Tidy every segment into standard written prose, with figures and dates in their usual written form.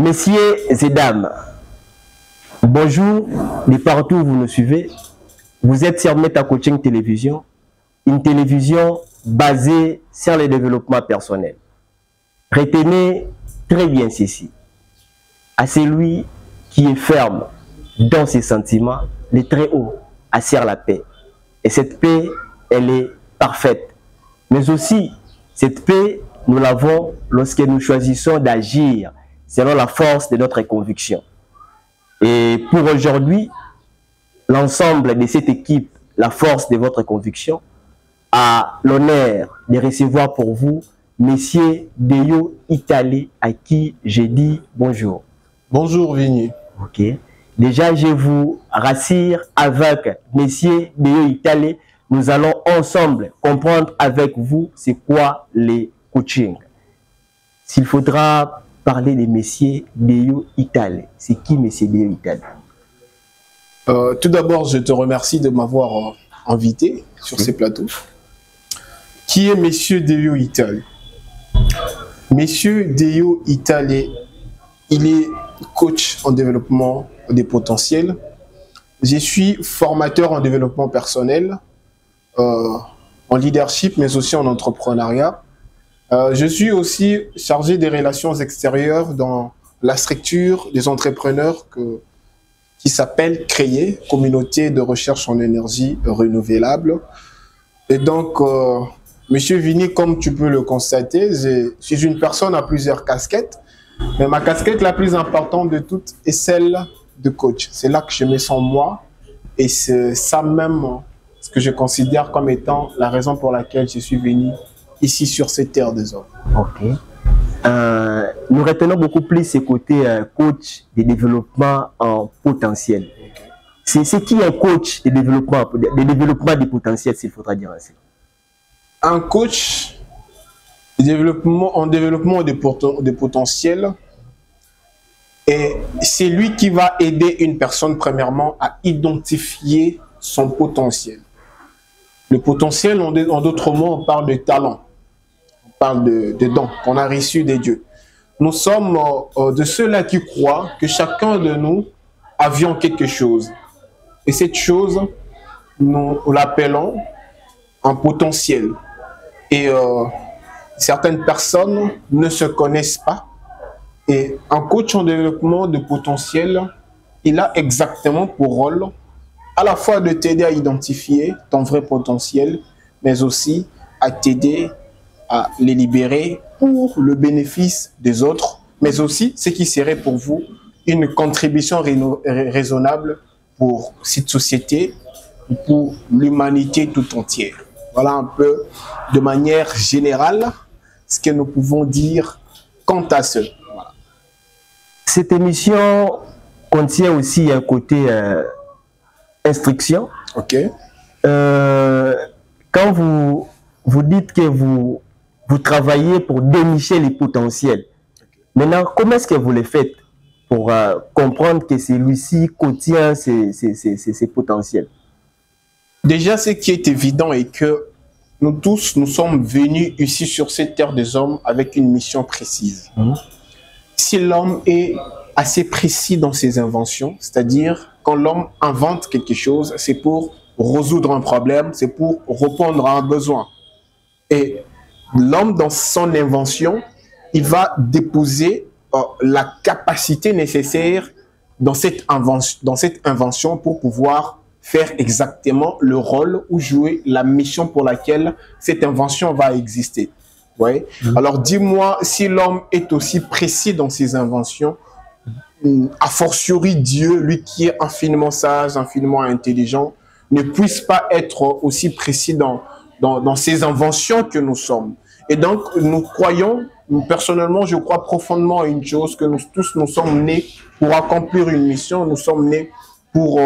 Messieurs et dames, bonjour de partout où vous nous suivez. Vous êtes sur Meta Coaching Télévision, une télévision basée sur le développement personnel. Retenez très bien ceci. À celui qui est ferme dans ses sentiments, le très haut assure la paix. Et cette paix, elle est parfaite. Mais aussi, cette paix, nous l'avons lorsque nous choisissons d'agir selon la force de notre conviction. Et pour aujourd'hui, l'ensemble de cette équipe, la force de votre conviction, a l'honneur de recevoir pour vous Monsieur Deyo Itale, à qui j'ai dit bonjour. Bonjour Vigny. Ok. Déjà, je vous rassure, avec Monsieur Deyo Itale, nous allons ensemble comprendre avec vous c'est quoi les coachings. S'il faudra parler de Monsieur Deyo Itale, c'est qui Monsieur Deyo Itale? Tout d'abord, je te remercie de m'avoir invité sur ces plateaux. Qui est Monsieur Deyo Itale? Monsieur Deyo Itale, il est coach en développement des potentiels. Je suis formateur en développement personnel, en leadership, mais aussi en entrepreneuriat. Je suis aussi chargé des relations extérieures dans la structure des entrepreneurs qui s'appelle Créer, Communauté de recherche en énergie renouvelable. Et donc, Monsieur Vigny, comme tu peux le constater, je suis une personne à plusieurs casquettes, mais ma casquette la plus importante de toutes est celle de coach. C'est là que je me sens moi, et c'est ça même ce que je considère comme étant la raison pour laquelle je suis venu ici sur cette terre des hommes. Ok. Nous retenons beaucoup plus ce côté coach de développement en potentiel. Okay. C'est qui un coach de développement des potentiels, s'il faudra dire ainsi? Un coach de développement, en développement des potentiels, et c'est lui qui va aider une personne premièrement à identifier son potentiel. Le potentiel, en d'autres mots, on parle de talent, on parle de dons qu'on a reçus des dieux. Nous sommes de ceux-là qui croient que chacun de nous avions quelque chose. Et cette chose, nous l'appelons un potentiel. Et certaines personnes ne se connaissent pas. Et un coach en développement de potentiel, il a exactement pour rôle à la fois de t'aider à identifier ton vrai potentiel, mais aussi à t'aider à les libérer pour le bénéfice des autres, mais aussi ce qui serait pour vous une contribution raisonnable pour cette société, pour l'humanité tout entière. Voilà un peu de manière générale ce que nous pouvons dire quant à ce. Voilà. Cette émission contient aussi un côté instruction. Ok. Quand vous dites que vous travaillez pour dénicher les potentiels, okay. Maintenant, comment est-ce que vous le faites pour comprendre que celui-ci contient ces potentiels? Déjà, ce qui est évident est que nous tous, nous sommes venus ici sur cette terre des hommes avec une mission précise. Si l'homme est assez précis dans ses inventions, c'est-à-dire quand l'homme invente quelque chose, c'est pour résoudre un problème, c'est pour répondre à un besoin. Et l'homme, dans son invention, il va déposer la capacité nécessaire dans cette invention pour pouvoir faire exactement le rôle ou jouer la mission pour laquelle cette invention va exister. Ouais. Alors dis-moi, si l'homme est aussi précis dans ses inventions, a fortiori Dieu, lui qui est infiniment sage, infiniment intelligent, ne puisse pas être aussi précis dans ses inventions que nous sommes. Et donc nous croyons, personnellement je crois profondément à une chose, que nous tous nous sommes nés pour accomplir une mission, nous sommes nés pour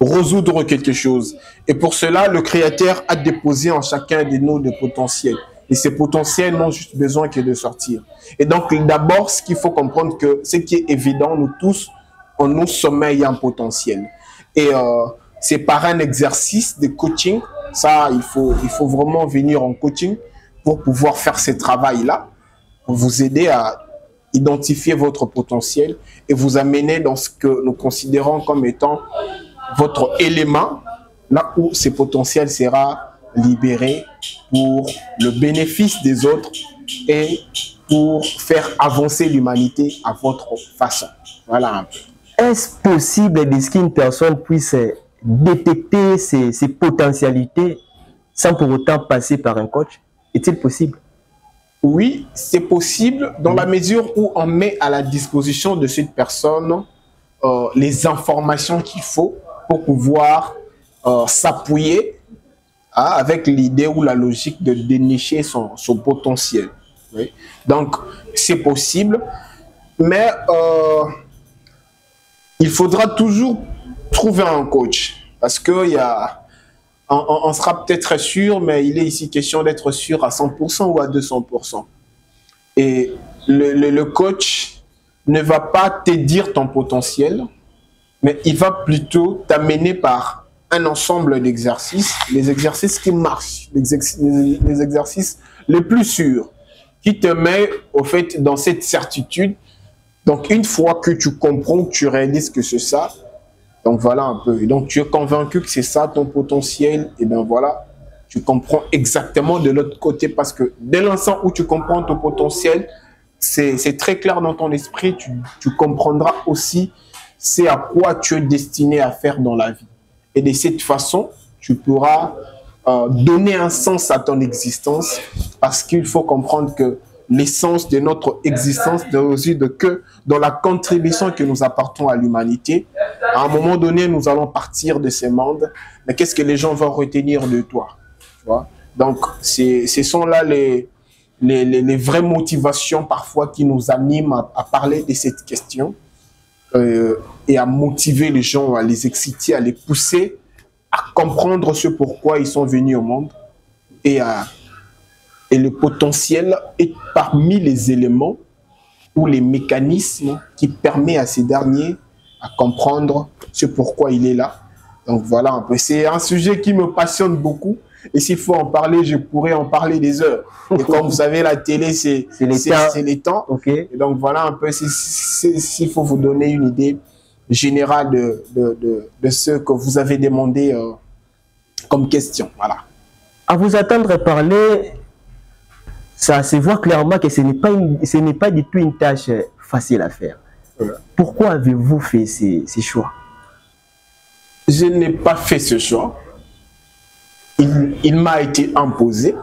résoudre quelque chose. Et pour cela, le Créateur a déposé en chacun de nous des potentiels. Et ces potentiels n'ont juste besoin que de sortir. Et donc, d'abord, ce qu'il faut comprendre, que ce qui est évident, nous tous, en nous sommeille un potentiel. Et c'est par un exercice de coaching, ça, il faut vraiment venir en coaching pour pouvoir faire ce travail-là, pour vous aider à identifier votre potentiel et vous amener dans ce que nous considérons comme étant votre élément, là où ce potentiel sera libéré pour le bénéfice des autres et pour faire avancer l'humanité à votre façon. Voilà un peu. Est-ce possible qu'une personne puisse détecter ses potentialités sans pour autant passer par un coach? Est-il possible? Oui, c'est possible dans la mesure où on met à la disposition de cette personne les informations qu'il faut pour pouvoir s'appuyer avec l'idée ou la logique de dénicher son potentiel. Oui. Donc, c'est possible, mais il faudra toujours trouver un coach parce qu'il y a... On sera peut-être sûr, mais il est ici question d'être sûr à 100% ou à 200%. Et le coach ne va pas te dire ton potentiel, mais il va plutôt t'amener par un ensemble d'exercices, les exercices qui marchent, les exercices les plus sûrs, qui te met au fait dans cette certitude. Donc une fois que tu comprends, que tu réalises que c'est ça, donc voilà un peu. Et donc tu es convaincu que c'est ça ton potentiel, et bien voilà, tu comprends exactement de l'autre côté parce que dès l'instant où tu comprends ton potentiel, c'est très clair dans ton esprit, tu comprendras aussi c'est à quoi tu es destiné à faire dans la vie. Et de cette façon, tu pourras donner un sens à ton existence parce qu'il faut comprendre que l'essence de notre existence ne réside que dans la contribution que nous apportons à l'humanité. À un moment donné, nous allons partir de ce monde, mais qu'est-ce que les gens vont retenir de toi? Tu vois? Donc, ce sont là les vraies motivations parfois qui nous animent à parler de cette question et à motiver les gens, à les exciter, à les pousser à comprendre ce pourquoi ils sont venus au monde et le potentiel est parmi les éléments ou les mécanismes qui permettent à ces derniers à comprendre ce pourquoi il est là. Donc voilà un peu. C'est un sujet qui me passionne beaucoup. Et s'il faut en parler, je pourrais en parler des heures. Et comme vous savez, la télé, c'est les temps. Okay. Et donc voilà un peu, s'il faut vous donner une idée générale de ce que vous avez demandé comme question. Voilà. À vous attendre parler, ça se voit clairement que ce n'est pas du tout une tâche facile à faire. Pourquoi avez-vous fait ces choix? Je n'ai pas fait ce choix. Il m'a été imposé.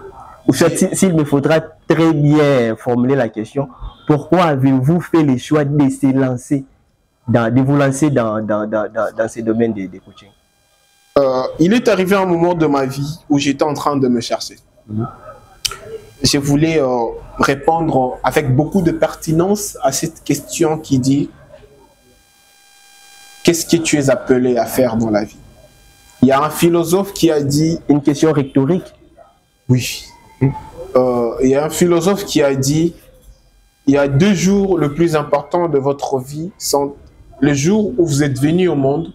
Ou s'il me faudra très bien formuler la question, pourquoi avez-vous fait le choix de vous lancer dans ces domaines de coaching? Il est arrivé un moment de ma vie où j'étais en train de me chercher. Je voulais répondre avec beaucoup de pertinence à cette question qui dit « Qu'est-ce que tu es appelé à faire dans la vie ?» Il y a un philosophe qui a dit... Une question rhétorique? Oui. Il y a un philosophe qui a dit « Il y a 2 jours le plus important de votre vie sont le jour où vous êtes venu au monde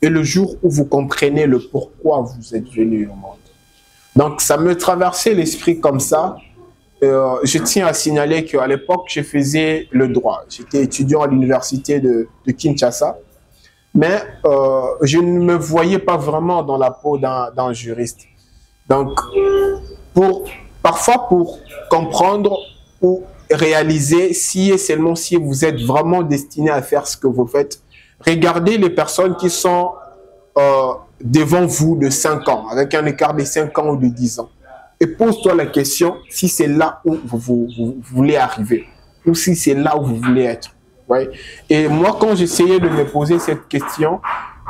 et le jour où vous comprenez le pourquoi vous êtes venu au monde. » Donc, ça me traversait l'esprit comme ça. Je tiens à signaler qu'à l'époque, je faisais le droit. J'étais étudiant à l'université de Kinshasa. Mais je ne me voyais pas vraiment dans la peau d'un juriste. Donc, parfois pour comprendre ou réaliser si et seulement si vous êtes vraiment destiné à faire ce que vous faites, regardez les personnes qui sont devant vous de 5 ans, avec un écart de 5 ans ou de 10 ans. Et pose-toi la question si c'est là où vous voulez arriver ou si c'est là où vous voulez être. Ouais. Et moi, quand j'essayais de me poser cette question,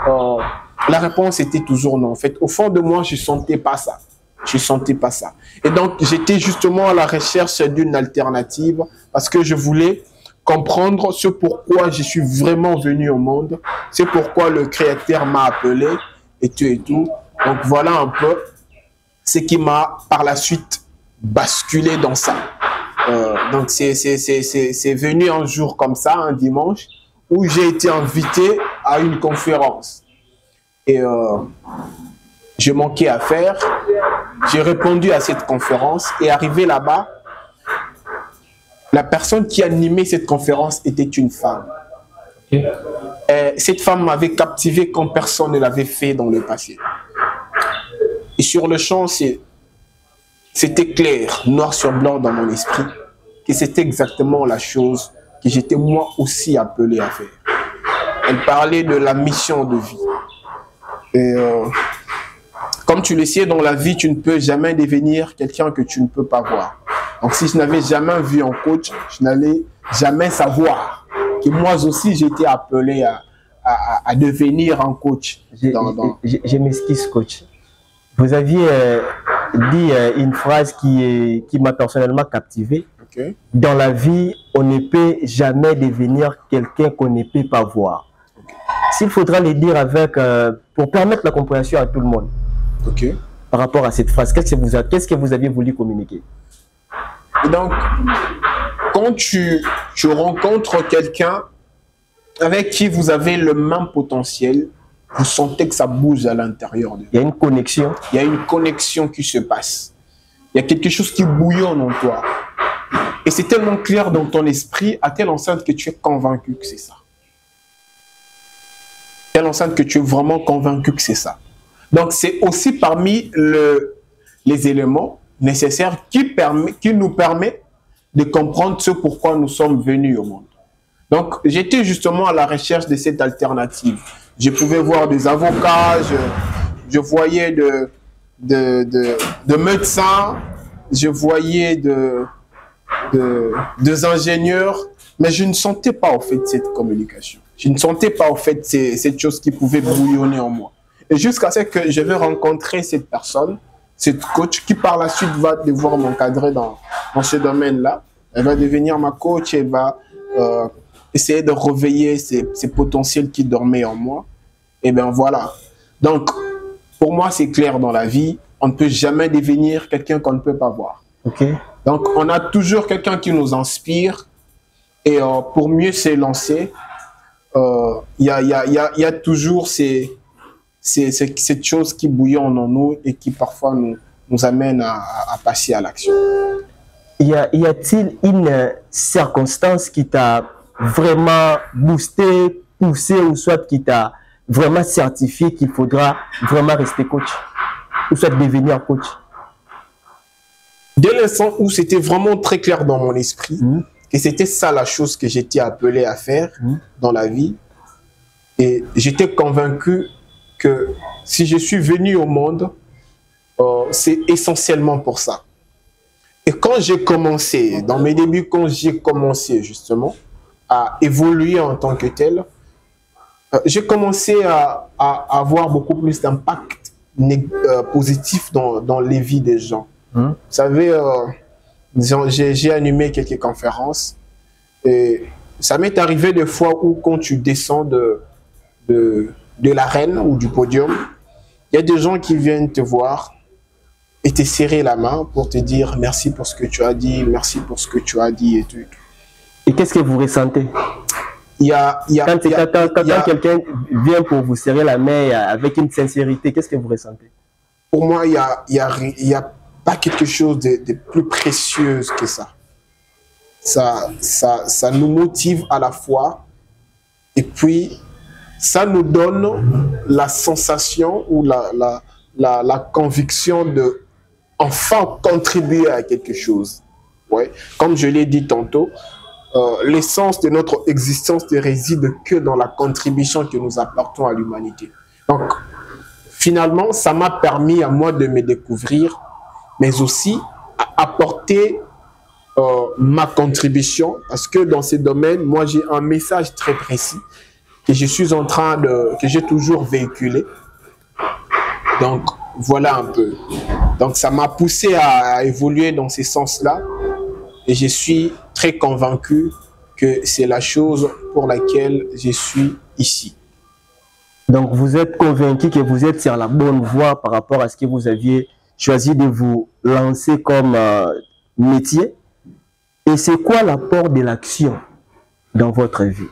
la réponse était toujours non. En fait, au fond de moi, je ne sentais pas ça. Je ne sentais pas ça. Et donc, j'étais justement à la recherche d'une alternative parce que je voulais comprendre ce pourquoi je suis vraiment venu au monde, c'est pourquoi le Créateur m'a appelé et tout et tout. Donc, voilà un peu ce qui m'a par la suite basculé dans ça. Donc, c'est venu un jour comme ça, un dimanche, où j'ai été invité à une conférence. Et je manquais à faire. J'ai répondu à cette conférence et arrivé là-bas, La personne qui animait cette conférence était une femme. Okay. Cette femme m'avait captivé comme personne ne l'avait fait dans le passé. Et sur le champ, c'était clair, noir sur blanc dans mon esprit, que c'était exactement la chose que j'étais moi aussi appelé à faire. Elle parlait de la mission de vie. Et comme tu le sais, dans la vie, tu ne peux jamais devenir quelqu'un que tu ne peux pas voir. Donc si je n'avais jamais vu un coach, je n'allais jamais savoir que moi aussi j'étais appelé à devenir un coach. Je m'excuse, coach. Vous aviez dit une phrase qui m'a personnellement captivé. Okay. Dans la vie, on ne peut jamais devenir quelqu'un qu'on ne peut pas voir. Okay. S'il faudra le dire avec, pour permettre la compréhension à tout le monde, okay, par rapport à cette phrase, qu'est-ce que vous aviez voulu communiquer? Et donc, quand tu rencontres quelqu'un avec qui vous avez le même potentiel, vous sentez que ça bouge à l'intérieur de vous. Il y a une connexion. Il y a une connexion qui se passe. Il y a quelque chose qui bouillonne en toi. Et c'est tellement clair dans ton esprit, à telle enceinte que tu es convaincu que c'est ça. Telle enceinte que tu es vraiment convaincu que c'est ça. Donc c'est aussi parmi les éléments nécessaires qui nous permettent de comprendre ce pourquoi nous sommes venus au monde. Donc j'étais justement à la recherche de cette alternative. Je pouvais voir des avocats, je voyais de médecins, je voyais des ingénieurs, mais je ne sentais pas au fait cette communication. Je ne sentais pas au fait cette chose qui pouvait bouillonner en moi. Et jusqu'à ce que je vais rencontrer cette personne, cette coach, qui par la suite va devoir m'encadrer dans ce domaine-là. Elle va devenir ma coach, elle va essayer de réveiller ces potentiels qui dormaient en moi. Et bien voilà. Donc, pour moi, c'est clair dans la vie, on ne peut jamais devenir quelqu'un qu'on ne peut pas voir. Okay. Donc, on a toujours quelqu'un qui nous inspire. Et pour mieux s'élancer, il y a toujours cette chose qui bouillonne en nous et qui parfois nous amène à passer à l'action. Y a-t-il une circonstance qui t'a vraiment boosté, poussé, ou soit qui t'a vraiment certifié qu'il faudra vraiment rester coach, ou soit devenir coach? Dès l'instant où c'était vraiment très clair dans mon esprit, et c'était ça la chose que j'étais appelé à faire dans la vie, et j'étais convaincu que si je suis venu au monde, c'est essentiellement pour ça. Et quand j'ai commencé, dans mes débuts, quand j'ai commencé justement à évoluer en tant que tel, j'ai commencé à avoir beaucoup plus d'impact positif dans les vies des gens. Vous savez, j'ai animé quelques conférences et ça m'est arrivé des fois où quand tu descends de l'arène ou du podium, il y a des gens qui viennent te voir et te serrer la main pour te dire merci pour ce que tu as dit, merci pour ce que tu as dit et tout. Et qu'est-ce que vous ressentez? Quand quelqu'un vient pour vous serrer la main avec une sincérité, qu'est-ce que vous ressentez? Pour moi, il y a pas quelque chose de plus précieux que ça. Ça nous motive à la fois et puis ça nous donne la sensation ou la conviction de enfin contribuer à quelque chose. Ouais. Comme je l'ai dit tantôt, l'essence de notre existence ne réside que dans la contribution que nous apportons à l'humanité. Donc, finalement, ça m'a permis à moi de me découvrir, mais aussi à apporter ma contribution, parce que dans ces domaines, moi j'ai un message très précis que je suis en train que j'ai toujours véhiculé. Donc, voilà un peu. Donc, ça m'a poussé à évoluer dans ces sens-là. Et je suis très convaincu que c'est la chose pour laquelle je suis ici. Donc, vous êtes convaincu que vous êtes sur la bonne voie par rapport à ce que vous aviez choisi de vous lancer comme métier. Et c'est quoi l'apport de l'action dans votre vie?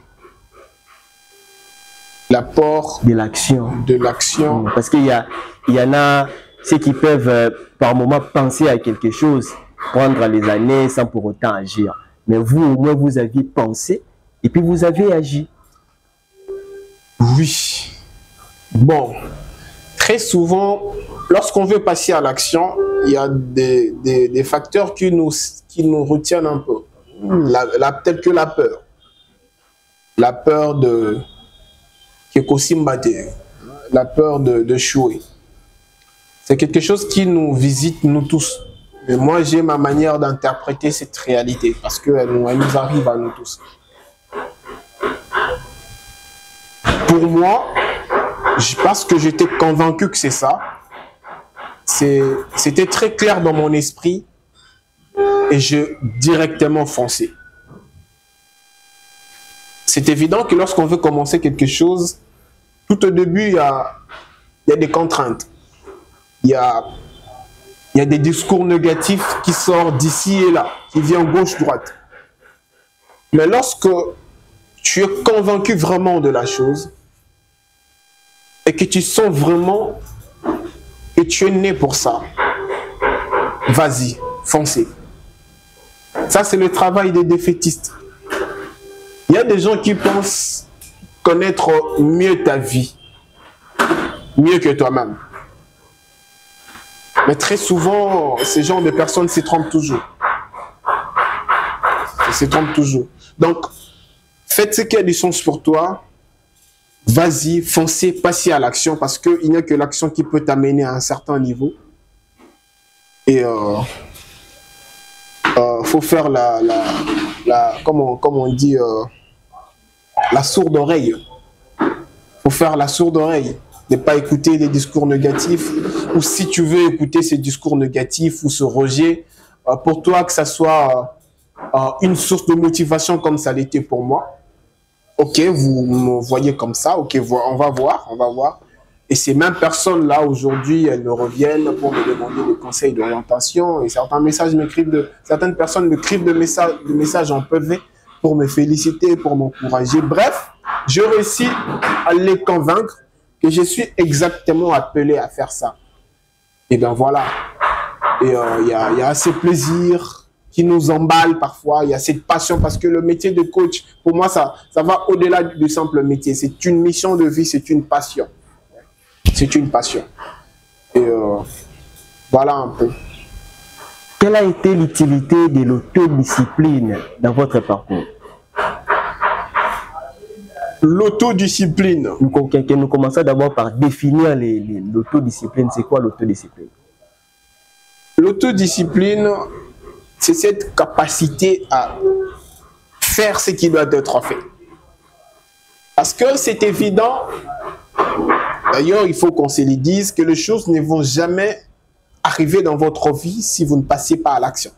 L'apport de l'action. De l'action. Parce qu'il y en a ceux qui peuvent par moment penser à quelque chose, prendre les années sans pour autant agir. mais vous, au moins, vous aviez pensé et puis vous avez agi. Oui. Bon, très souvent, lorsqu'on veut passer à l'action, il y a des facteurs qui nous retiennent un peu. Peut-être que la peur. La peur de Kekosimbate, la peur de chouer. C'est quelque chose qui nous visite, nous tous. Mais moi, j'ai ma manière d'interpréter cette réalité parce qu'elle nous arrive à nous tous. Pour moi, parce que j'étais convaincu que c'est ça, c'était très clair dans mon esprit et j'ai directement foncé. C'est évident que lorsqu'on veut commencer quelque chose, tout au début, il y a des contraintes. Il y a des discours négatifs qui sortent d'ici et là, qui viennent gauche-droite. Mais lorsque tu es convaincu vraiment de la chose et que tu sens vraiment que tu es né pour ça, vas-y, foncez. Ça, c'est le travail des défaitistes. Il y a des gens qui pensent connaître mieux ta vie, mieux que toi-même. Mais très souvent, ces genres de personnes se trompent toujours. Ils se trompent toujours. Donc, faites ce qui a du sens pour toi. Vas-y, foncez, passez à l'action parce qu'il n'y a que l'action qui peut t'amener à un certain niveau. Et faut faire comme on dit, la sourde oreille. Faut faire la sourde oreille. Ne pas écouter des discours négatifs. Ou si tu veux écouter ces discours négatifs ou ce rejet, pour toi que ça soit une source de motivation comme ça l'était pour moi. Ok, vous me voyez comme ça, ok, on va voir. Et ces mêmes personnes-là, aujourd'hui, elles me reviennent pour me demander des conseils d'orientation. Et certaines personnes m'écrivent de messages en PV pour me féliciter, pour m'encourager. Bref, je réussis à les convaincre que je suis exactement appelé à faire ça. Et bien voilà. Et il y a assez plaisir qui nous emballe parfois. Il y a cette passion parce que le métier de coach, pour moi, ça va au-delà du simple métier. C'est une mission de vie, c'est une passion. C'est une passion. Et voilà un peu. Quelle a été l'utilité de l'autodiscipline dans votre parcours? L'autodiscipline. Nous commençons d'abord par définir l'autodiscipline. C'est quoi l'autodiscipline? L'autodiscipline, c'est cette capacité à faire ce qui doit être fait. Parce que c'est évident, d'ailleurs, il faut qu'on se le dise, que les choses ne vont jamais arriver dans votre vie si vous ne passez pas à l'action.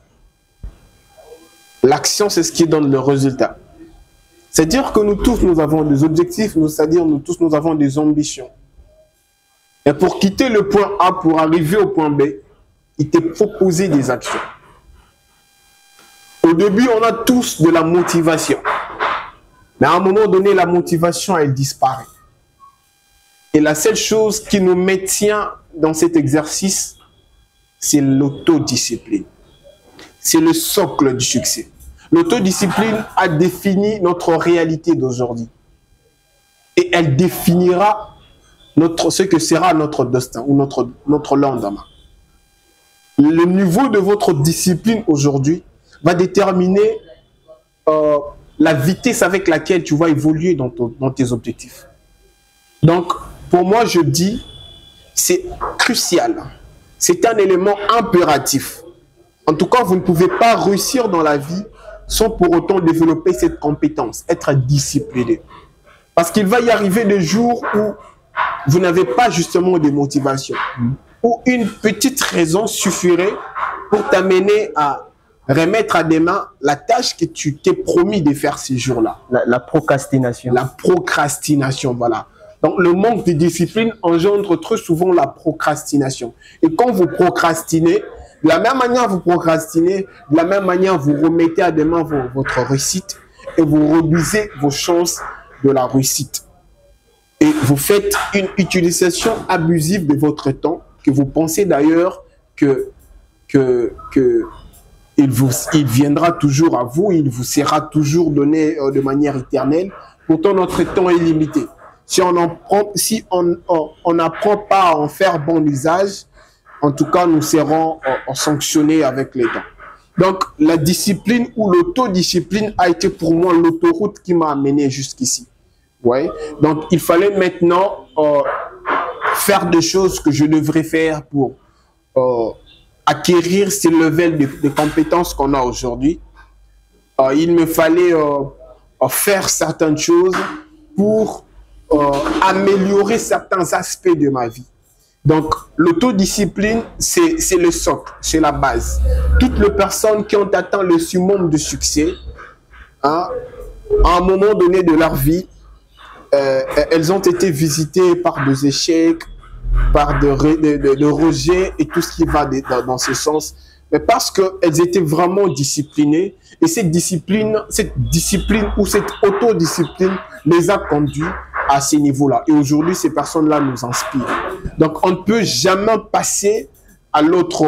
L'action, c'est ce qui donne le résultat. C'est-à-dire que nous tous, nous avons des objectifs, c'est-à-dire nous tous, nous avons des ambitions. Et pour quitter le point A, pour arriver au point B, il te faut poser des actions. Au début, on a tous de la motivation. Mais à un moment donné, la motivation, elle disparaît. Et la seule chose qui nous maintient dans cet exercice, c'est l'autodiscipline. C'est le socle du succès. L'autodiscipline a défini notre réalité d'aujourd'hui. Et elle définira ce que sera notre destin ou notre lendemain. Le niveau de votre discipline aujourd'hui va déterminer la vitesse avec laquelle tu vas évoluer dans tes objectifs. Donc, pour moi, je dis, c'est crucial. C'est un élément impératif. En tout cas, vous ne pouvez pas réussir dans la vie sans pour autant développer cette compétence, être discipliné. Parce qu'il va y arriver des jours où vous n'avez pas justement de motivation. Où une petite raison suffirait pour t'amener à remettre à des mains la tâche que tu t'es promis de faire ces jours-là. La procrastination. La procrastination, voilà. Donc, le manque de discipline engendre très souvent la procrastination. Et quand vous procrastinez, de la même manière vous procrastinez, de la même manière vous remettez à demain votre réussite et vous réduisez vos chances de la réussite. Et vous faites une utilisation abusive de votre temps que vous pensez d'ailleurs que il viendra toujours à vous, il vous sera toujours donné de manière éternelle. Pourtant, notre temps est limité. Si on n'apprend pas à en faire bon usage, en tout cas, nous serons sanctionnés avec les temps. Donc, la discipline ou l'autodiscipline a été pour moi l'autoroute qui m'a amené jusqu'ici. Ouais. Donc, il fallait maintenant faire des choses que je devrais faire pour acquérir ces levels de compétences qu'on a aujourd'hui. Il me fallait faire certaines choses pour améliorer certains aspects de ma vie. Donc, l'autodiscipline, c'est le socle, c'est la base. Toutes les personnes qui ont atteint le summum de succès, hein, à un moment donné de leur vie, elles ont été visitées par des échecs, par de rejets et tout ce qui va dans ce sens. Mais parce qu'elles étaient vraiment disciplinées, et cette discipline ou cette autodiscipline les a conduits à ces niveaux-là. Et aujourd'hui, ces personnes-là nous inspirent. Donc, on ne peut jamais passer à l'autre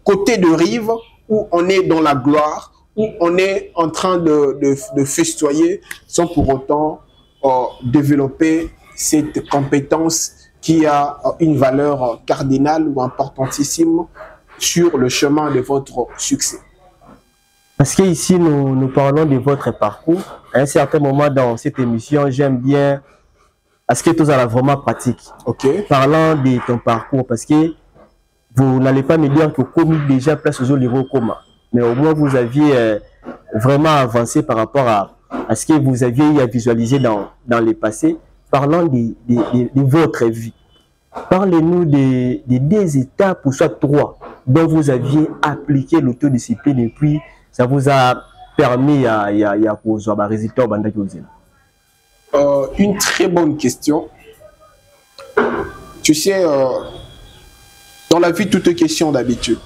côté de rive où on est dans la gloire, où on est en train de festoyer sans pour autant développer cette compétence qui a une valeur cardinale ou importantissime sur le chemin de votre succès. Parce qu'ici, nous parlons de votre parcours. À un certain moment dans cette émission, j'aime bien à ce que tout ça vraiment pratique. Okay. Parlant de ton parcours, parce que vous n'allez pas me dire que comme déjà place aux au coma, mais au moins vous aviez vraiment avancé par rapport à ce que vous aviez eu à visualiser dans le passé. Parlant de votre vie, parlez-nous des 2 étapes ou soit 3 dont vous aviez appliqué l'autodiscipline et puis ça vous a permis à avoir un résultat. Une très bonne question. Tu sais, dans la vie, tout est question d'habitude.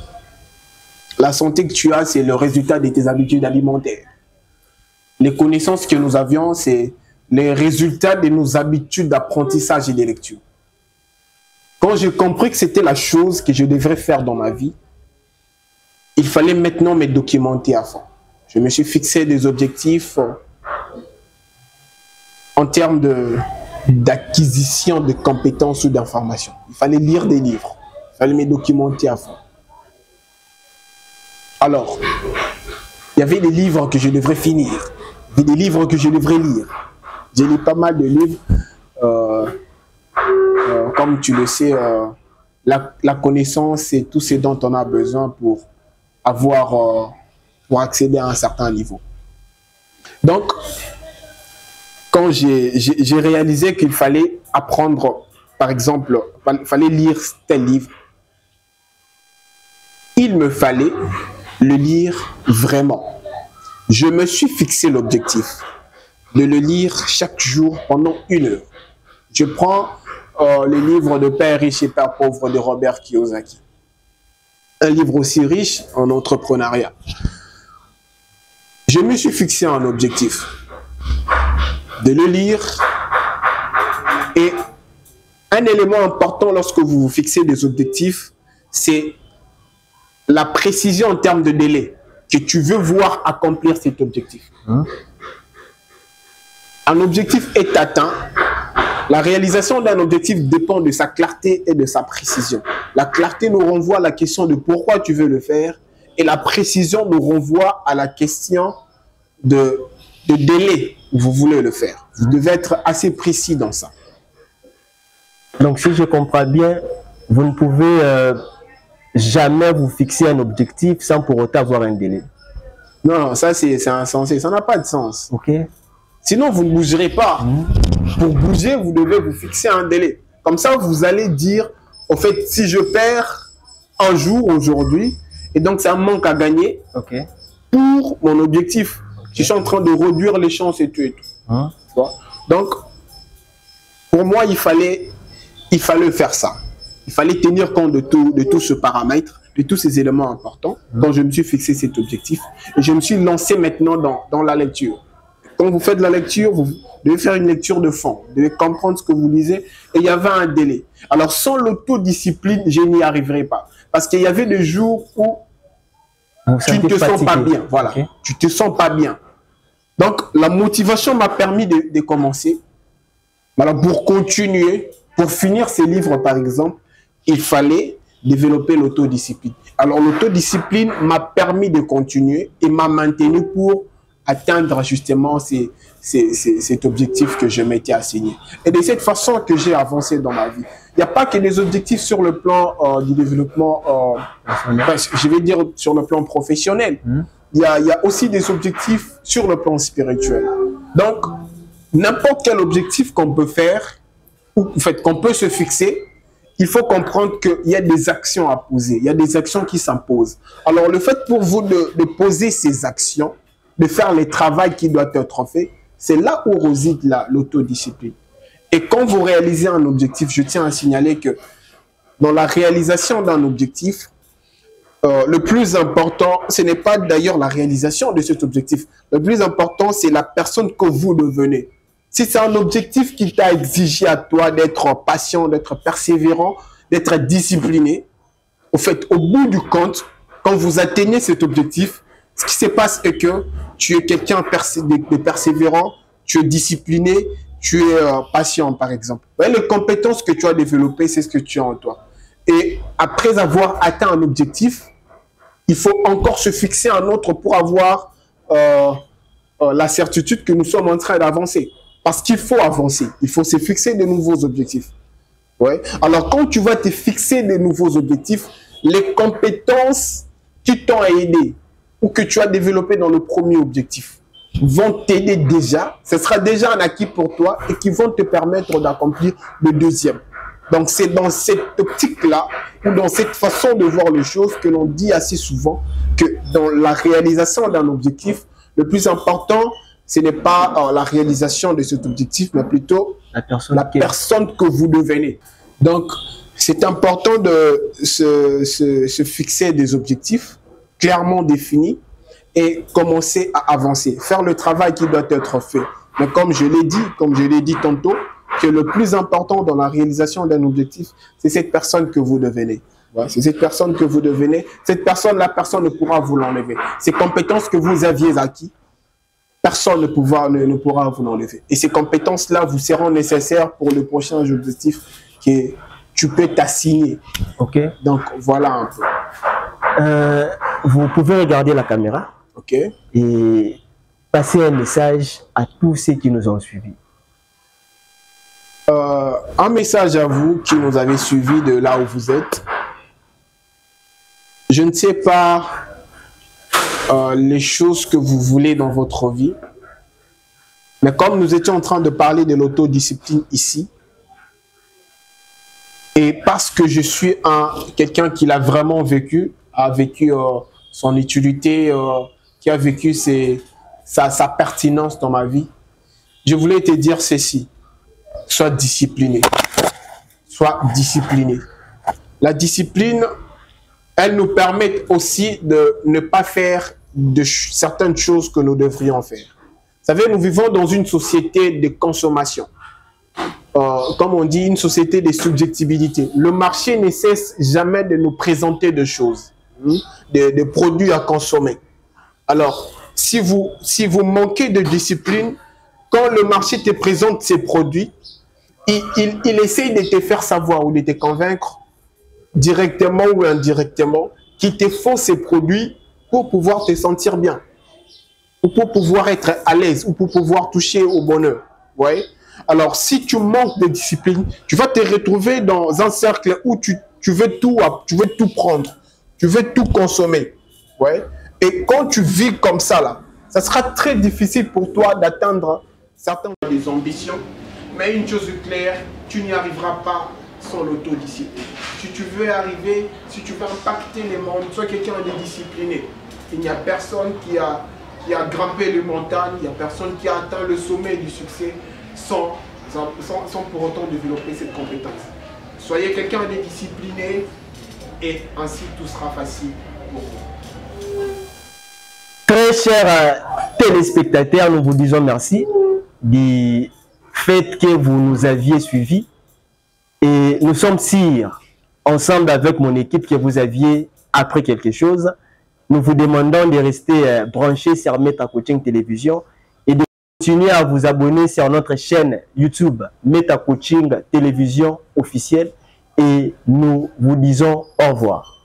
La santé que tu as, c'est le résultat de tes habitudes alimentaires. Les connaissances que nous avions, c'est les résultats de nos habitudes d'apprentissage et de lecture. Quand j'ai compris que c'était la chose que je devrais faire dans ma vie, il fallait maintenant me documenter à fond. Je me suis fixé des objectifs en termes d'acquisition de compétences ou d'informations. Il fallait lire des livres, il fallait me documenter à fond. Alors, il y avait des livres que je devrais finir, il y avait des livres que je devrais lire. J'ai lu pas mal de livres, comme tu le sais, la connaissance, c'est tout ce dont on a besoin pour accéder à un certain niveau. Donc, quand j'ai réalisé qu'il fallait apprendre, par exemple, il fallait lire tel livre, il me fallait le lire vraiment. Je me suis fixé l'objectif de le lire chaque jour pendant 1 heure. Je prends les livres de Père riche et Père pauvre de Robert Kiyosaki. Un livre aussi riche en entrepreneuriat. Je me suis fixé un objectif de le lire. Et un élément important lorsque vous vous fixez des objectifs, c'est la précision en termes de délai que tu veux voir accomplir cet objectif. Un objectif est atteint. La réalisation d'un objectif dépend de sa clarté et de sa précision. La clarté nous renvoie à la question de pourquoi tu veux le faire et la précision nous renvoie à la question de délai où vous voulez le faire. Vous devez être assez précis dans ça. Donc, si je comprends bien, vous ne pouvez jamais vous fixer un objectif sans pour autant avoir un délai. Non, ça c'est insensé, ça n'a pas de sens. Ok. Sinon, vous ne bougerez pas. Pour bouger, vous devez vous fixer un délai. Comme ça, vous allez dire, au fait, si je perds un jour aujourd'hui, et donc c'est un manque à gagner pour mon objectif. Je suis en train de réduire les chances et tout et tout. Donc, pour moi, il fallait faire ça. Il fallait tenir compte de tout ce paramètre, de tous ces éléments importants quand je me suis fixé cet objectif. Et je me suis lancé maintenant dans la lecture. Quand vous faites la lecture, vous devez faire une lecture de fond. Vous devez comprendre ce que vous lisez. Et il y avait un délai. Alors, sans l'autodiscipline, je n'y arriverai pas. Parce qu'il y avait des jours où Tu ne te sens pas bien. Voilà. Okay. Tu ne te sens pas bien. Donc, la motivation m'a permis de commencer. Alors, pour continuer, pour finir ces livres, par exemple, il fallait développer l'autodiscipline. Alors, l'autodiscipline m'a permis de continuer et m'a maintenu pour atteindre justement cet objectif que je m'étais assigné. Et de cette façon que j'ai avancé dans ma vie. Il n'y a pas que des objectifs sur le plan du développement, je vais dire sur le plan professionnel. Il y a aussi des objectifs sur le plan spirituel. Donc, n'importe quel objectif qu'on peut faire, ou en fait, qu'on peut se fixer, il faut comprendre qu'il y a des actions à poser. Il y a des actions qui s'imposent. Alors, le fait pour vous de poser ces actions, de faire le travail qui doit être fait, c'est là où réside l'autodiscipline. Et quand vous réalisez un objectif, je tiens à signaler que dans la réalisation d'un objectif, le plus important, ce n'est pas d'ailleurs la réalisation de cet objectif. Le plus important, c'est la personne que vous devenez. Si c'est un objectif qui t'a exigé à toi d'être patient, d'être persévérant, d'être discipliné, au fait, au bout du compte, quand vous atteignez cet objectif, ce qui se passe est que tu es quelqu'un de persévérant, tu es discipliné, tu es patient, par exemple. Ouais, les compétences que tu as développées, c'est ce que tu as en toi. Et après avoir atteint un objectif, il faut encore se fixer un autre pour avoir la certitude que nous sommes en train d'avancer. Parce qu'il faut avancer, il faut se fixer de nouveaux objectifs. Ouais. Alors, quand tu vas te fixer de nouveaux objectifs, les compétences qui t'ont aidé ou que tu as développées dans le premier objectif vont t'aider déjà. Ce sera déjà un acquis pour toi et qui vont te permettre d'accomplir le deuxième. Donc, c'est dans cette optique-là ou dans cette façon de voir les choses que l'on dit assez souvent que dans la réalisation d'un objectif, le plus important, ce n'est pas la réalisation de cet objectif, mais plutôt la personne que vous devenez. Donc, c'est important de se fixer des objectifs clairement définis et commencer à avancer, faire le travail qui doit être fait. Mais comme je l'ai dit tantôt, que le plus important dans la réalisation d'un objectif, c'est cette personne que vous devenez. Ouais, c'est cette personne que vous devenez. Cette personne, la personne ne pourra vous l'enlever. Ces compétences que vous aviez acquises, personne ne pourra vous l'enlever. Et ces compétences-là vous seront nécessaires pour le prochain objectif que tu peux t'assigner. Ok. Donc, voilà un peu. Vous pouvez regarder la caméra. Ok. Et passer un message à tous ceux qui nous ont suivis. Un message à vous qui nous avez suivis de là où vous êtes. Je ne sais pas les choses que vous voulez dans votre vie. Mais comme nous étions en train de parler de l'autodiscipline ici, et parce que je suis quelqu'un qui l'a vraiment vécu, a vécu son utilité, qui a vécu sa pertinence dans ma vie, je voulais te dire ceci. Sois discipliné. Sois discipliné. La discipline, elle nous permet aussi de ne pas faire certaines choses que nous devrions faire. Vous savez, nous vivons dans une société de consommation. Comme on dit, une société de subjectivité. Le marché ne cesse jamais de nous présenter des choses, des produits à consommer. Alors, si vous manquez de discipline, quand le marché te présente ces produits, il essaye de te faire savoir ou de te convaincre directement ou indirectement qu'il te faut ces produits pour pouvoir te sentir bien, ou pour pouvoir être à l'aise, ou pour pouvoir toucher au bonheur. Ouais. Alors, si tu manques de discipline, tu vas te retrouver dans un cercle où tu veux tout prendre, tu veux tout consommer. Ouais. Et quand tu vis comme ça, là, ça sera très difficile pour toi d'atteindre certaines des ambitions. Mais une chose est claire, tu n'y arriveras pas sans l'autodiscipline. Si tu veux arriver, si tu veux impacter les mondes, sois quelqu'un de discipliné. Il n'y a personne qui a grimpé les montagnes, il n'y a personne qui a atteint le sommet du succès sans pour autant développer cette compétence. Soyez quelqu'un de discipliné et ainsi tout sera facile pour vous. Très chers téléspectateurs, nous vous disons merci du fait que vous nous aviez suivis. Et nous sommes sûrs, ensemble avec mon équipe, que vous aviez appris quelque chose nous vous demandons de rester branchés sur Meta Coaching Télévision et de continuer à vous abonner sur notre chaîne YouTube Meta Coaching Télévision officielle. Et nous vous disons au revoir.